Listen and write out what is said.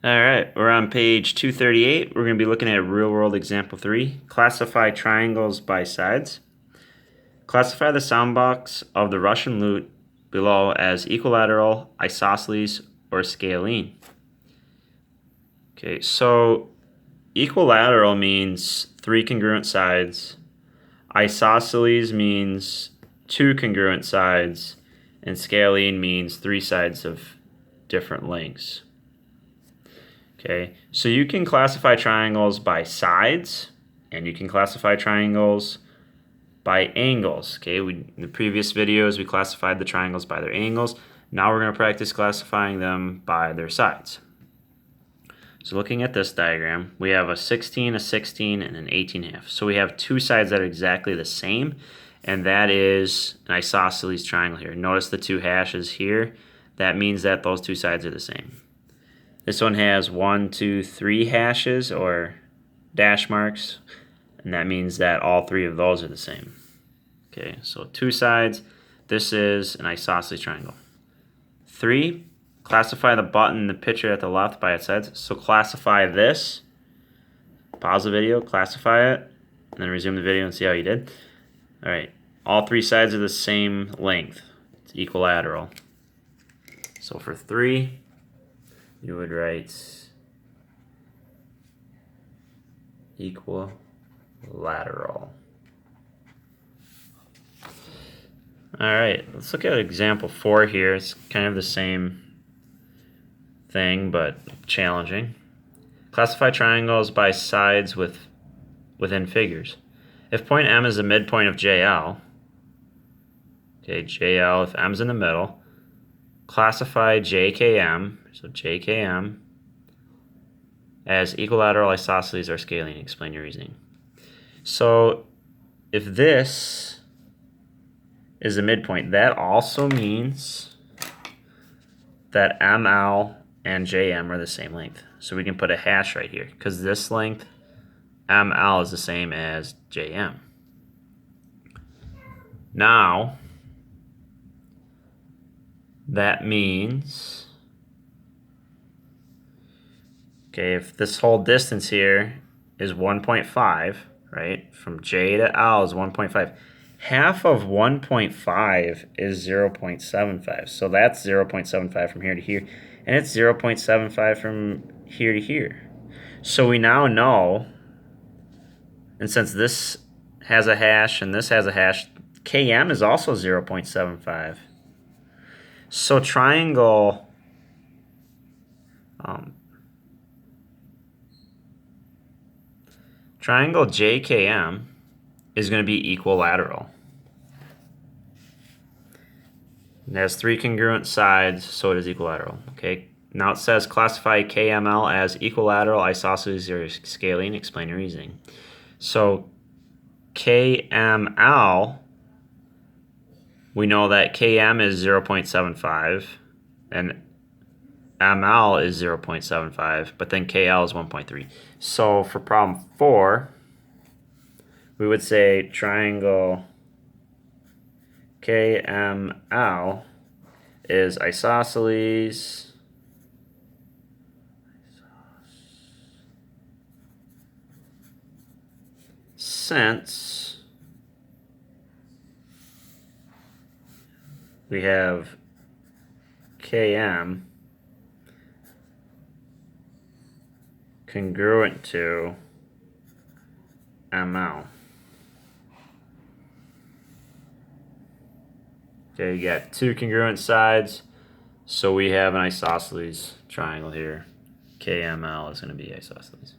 All right, we're on page 238. We're going to be looking at real world example 3. Classify triangles by sides. Classify the sound box of the Russian lute below as equilateral, isosceles, or scalene. Okay, so equilateral means 3 congruent sides. Isosceles means 2 congruent sides. And scalene means 3 sides of different lengths. Okay, so you can classify triangles by sides, and you can classify triangles by angles. Okay, in the previous videos we classified the triangles by their angles. Now we're going to practice classifying them by their sides. So looking at this diagram, we have a 16, a 16, and an 18.5. So we have 2 sides that are exactly the same, and that is an isosceles triangle here. Notice the 2 hashes here. That means that those 2 sides are the same. This one has 1, 2, 3 hashes or dash marks, and that means that all 3 of those are the same. Okay, so 2 sides. This is an isosceles triangle. 3, classify the button in the picture at the left by its sides. So classify this. Pause the video, classify it, and then resume the video and see how you did. All right, all 3 sides are the same length. It's equilateral. So for 3, you would write equilateral. All right, let's look at example 4 here. It's kind of the same thing, but challenging. Classify triangles by sides within figures. If point M is the midpoint of JL, okay, JL, if M's in the middle, classify JKM, so JKM, as equilateral, isosceles, or scalene. Explain your reasoning. So if this is the midpoint, that also means that ML and JM are the same length. So we can put a hash right here, because this length, ML, is the same as JM. Now, that means, okay, if this whole distance here is 1.5, right, from J to L is 1.5, half of 1.5 is 0.75. So that's 0.75 from here to here, and it's 0.75 from here to here. So we now know, and since this has a hash and this has a hash, KM is also 0.75. So triangle JKM is going to be equilateral. It has 3 congruent sides, so it is equilateral. Okay. Now it says classify KML as equilateral, isosceles, or scalene. Explain your reasoning. So KML, we know that KM is 0.75 and ML is 0.75, but then KL is 1.3. So for problem 4, we would say triangle KML is isosceles since we have KM congruent to ML. Okay, you got 2 congruent sides, so we have an isosceles triangle here. KML is going to be isosceles.